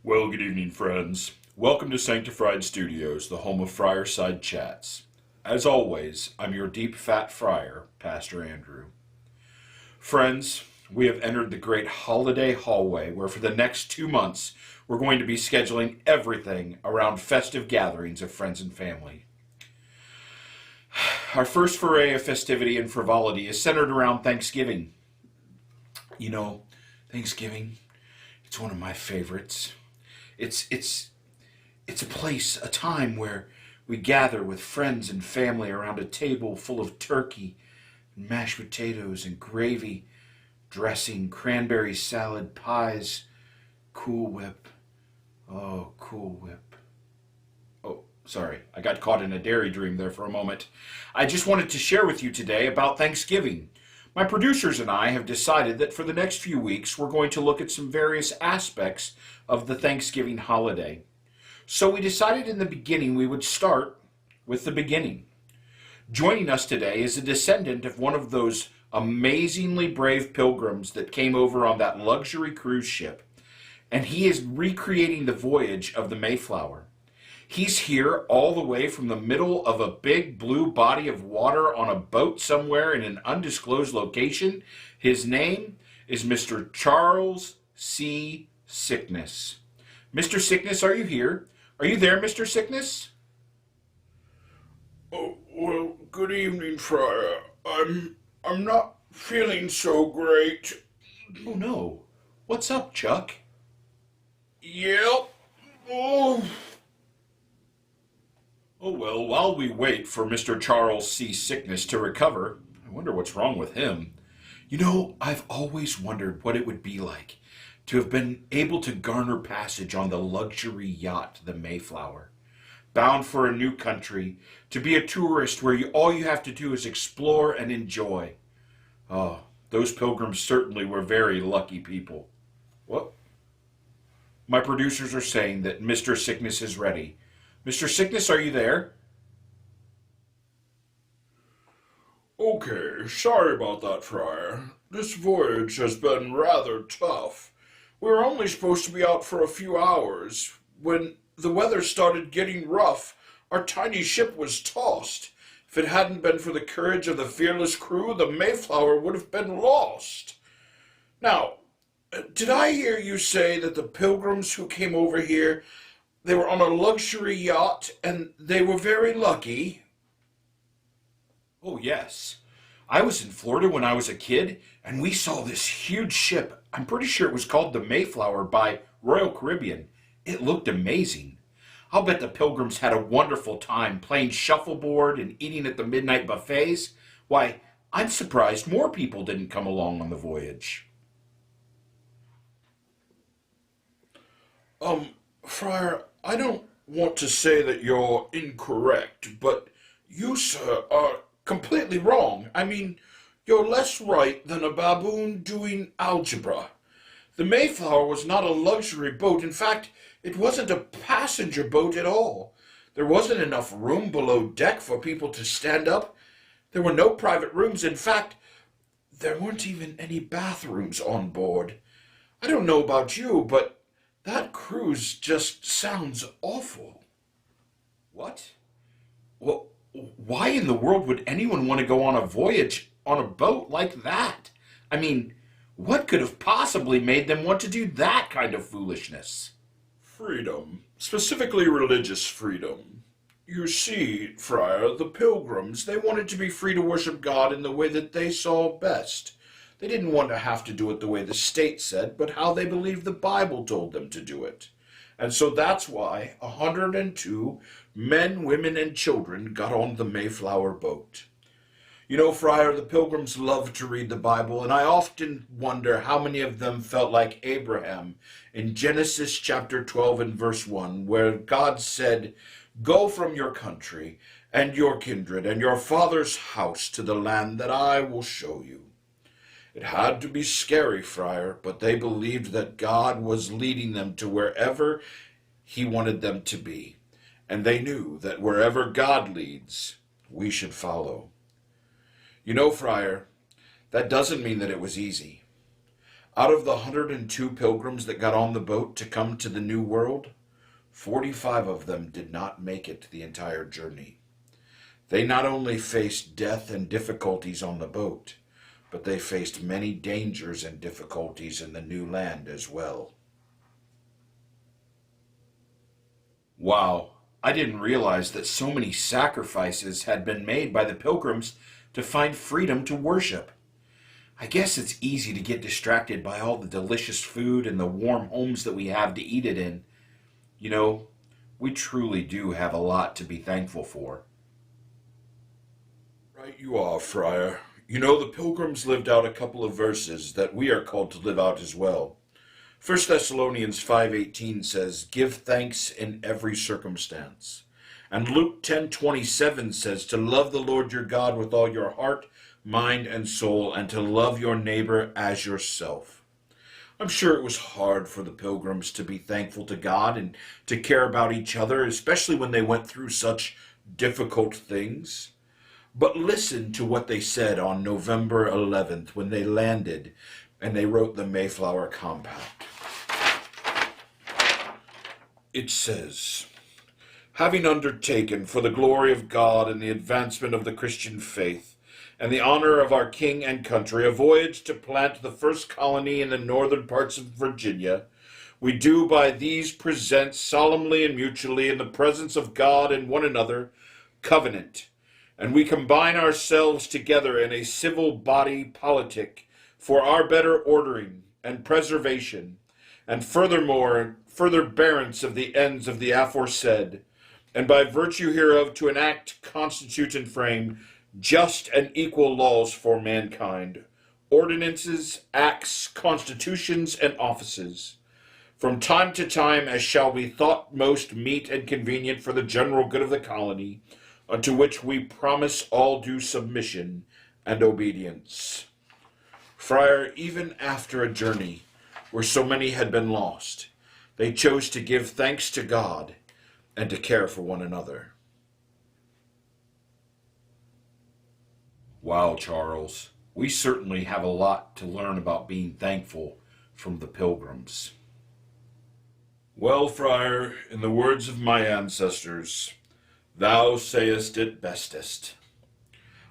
Well, good evening, friends. Welcome to Sanctified Studios, the home of Friarside Chats. As always, I'm your deep fat friar, Pastor Andrew. Friends, we have entered the great holiday hallway where for the next 2 months we're going to be scheduling everything around festive gatherings of friends and family. Our first foray of festivity and frivolity is centered around Thanksgiving. You know, Thanksgiving, it's one of my favorites. It's a place, a time where we gather with friends and family around a table full of turkey, and mashed potatoes and gravy, dressing, cranberry salad, pies, Cool Whip. Oh, Cool Whip. Oh, sorry, I got caught in a dairy dream there for a moment. I just wanted to share with you today about Thanksgiving. My producers and I have decided that for the next few weeks we're going to look at some various aspects of the Thanksgiving holiday. So we decided in the beginning we would start with the beginning. Joining us today is a descendant of one of those amazingly brave pilgrims that came over on that luxury cruise ship, and he is recreating the voyage of the Mayflower. He's here all the way from the middle of a big blue body of water on a boat somewhere in an undisclosed location. His name is Mr. Charles C. Sickness. Mr. Sickness, are you here? Are you there, Mr. Sickness? Oh, well, good evening, Friar. I'm not feeling so great. Oh no. What's up, Chuck? Yep. Oh. Oh well, while we wait for Mr. Charles C. Sickness to recover, I wonder what's wrong with him. You know, I've always wondered what it would be like to have been able to garner passage on the luxury yacht, the Mayflower, bound for a new country, to be a tourist where all you have to do is explore and enjoy. Oh, those pilgrims certainly were very lucky people. What? My producers are saying that Mr. Sickness is ready. Mr. Sickness, are you there? Okay, sorry about that, Friar. This voyage has been rather tough. We were only supposed to be out for a few hours. When the weather started getting rough, our tiny ship was tossed. If it hadn't been for the courage of the fearless crew, the Mayflower would have been lost. Now, did I hear you say that the pilgrims who came over here, they were on a luxury yacht and they were very lucky? Oh, yes. I was in Florida when I was a kid, and we saw this huge ship. I'm pretty sure it was called the Mayflower by Royal Caribbean. It looked amazing. I'll bet the pilgrims had a wonderful time playing shuffleboard and eating at the midnight buffets. Why, I'm surprised more people didn't come along on the voyage. Friar, I don't want to say that you're incorrect, but you, sir, are completely wrong. I mean, you're less right than a baboon doing algebra. The Mayflower was not a luxury boat. In fact, it wasn't a passenger boat at all. There wasn't enough room below deck for people to stand up. There were no private rooms. In fact, there weren't even any bathrooms on board. I don't know about you, but that cruise just sounds awful. What? Well, why in the world would anyone want to go on a voyage on a boat like that? I mean, what could have possibly made them want to do that kind of foolishness? Freedom, specifically religious freedom. You see, Friar, the pilgrims, they wanted to be free to worship God in the way that they saw best. They didn't want to have to do it the way the state said, but how they believed the Bible told them to do it. And so that's why 102 men, women, and children got on the Mayflower boat. You know, Friar, the pilgrims loved to read the Bible, and I often wonder how many of them felt like Abraham in Genesis chapter 12 and verse 1, where God said, "Go from your country and your kindred and your father's house to the land that I will show you." It had to be scary, Friar, but they believed that God was leading them to wherever he wanted them to be. And they knew that wherever God leads, we should follow. You know, Friar, that doesn't mean that it was easy. Out of the 102 pilgrims that got on the boat to come to the New World, 45 of them did not make it the entire journey. They not only faced death and difficulties on the boat, but they faced many dangers and difficulties in the new land as well. Wow, I didn't realize that so many sacrifices had been made by the pilgrims to find freedom to worship. I guess it's easy to get distracted by all the delicious food and the warm homes that we have to eat it in. You know, we truly do have a lot to be thankful for. Right you are, Friar. You know, the pilgrims lived out a couple of verses that we are called to live out as well. 1 Thessalonians 5:18 says, "Give thanks in every circumstance." And Luke 10:27 says to love the Lord your God with all your heart, mind, and soul, and to love your neighbor as yourself. I'm sure it was hard for the pilgrims to be thankful to God and to care about each other, especially when they went through such difficult things. But listen to what they said on November 11th when they landed and they wrote the Mayflower Compact. It says, "Having undertaken for the glory of God and the advancement of the Christian faith, and the honor of our king and country, a voyage to plant the first colony in the northern parts of Virginia, we do by these present solemnly and mutually in the presence of God and one another, covenant, and we combine ourselves together in a civil body politic for our better ordering and preservation, and furthermore, furtherbearance of the ends of the aforesaid, and by virtue hereof to enact, constitute, and frame just and equal laws for mankind, ordinances, acts, constitutions, and offices, from time to time as shall be thought most meet and convenient for the general good of the colony, unto which we promise all due submission and obedience." Friar, even after a journey where so many had been lost, they chose to give thanks to God and to care for one another. Wow, Charles, we certainly have a lot to learn about being thankful from the pilgrims. Well, Friar, in the words of my ancestors, thou sayest it bestest.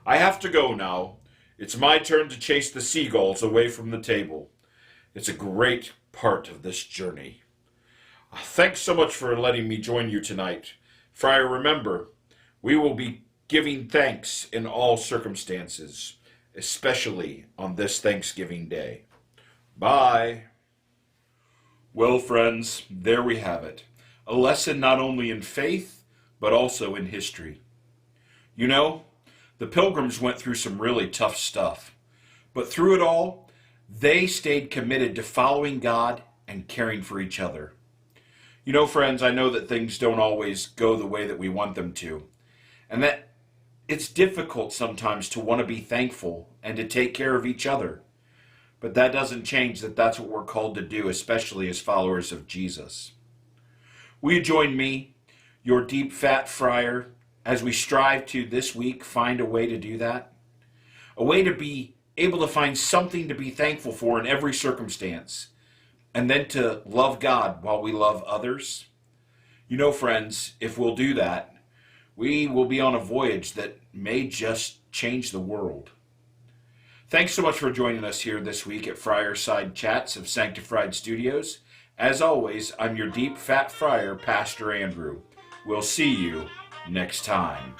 I have to go now. It's my turn to chase the seagulls away from the table. It's a great part of this journey. Thanks so much for letting me join you tonight. Friar, remember, we will be giving thanks in all circumstances, especially on this Thanksgiving Day. Bye. Well, friends, there we have it. A lesson not only in faith, but also in history. You know, the pilgrims went through some really tough stuff, but through it all, they stayed committed to following God and caring for each other. You know, friends, I know that things don't always go the way that we want them to, and that it's difficult sometimes to want to be thankful and to take care of each other. But that doesn't change that that's what we're called to do, especially as followers of Jesus. Will you join me, your deep fat friar, as we strive to this week find a way to do that? A way to be able to find something to be thankful for in every circumstance, and then to love God while we love others? You know, friends, if we'll do that, we will be on a voyage that may just change the world. Thanks so much for joining us here this week at Friarside Chats of Sanctified Studios. As always, I'm your deep fat friar, Pastor Andrew. We'll see you next time.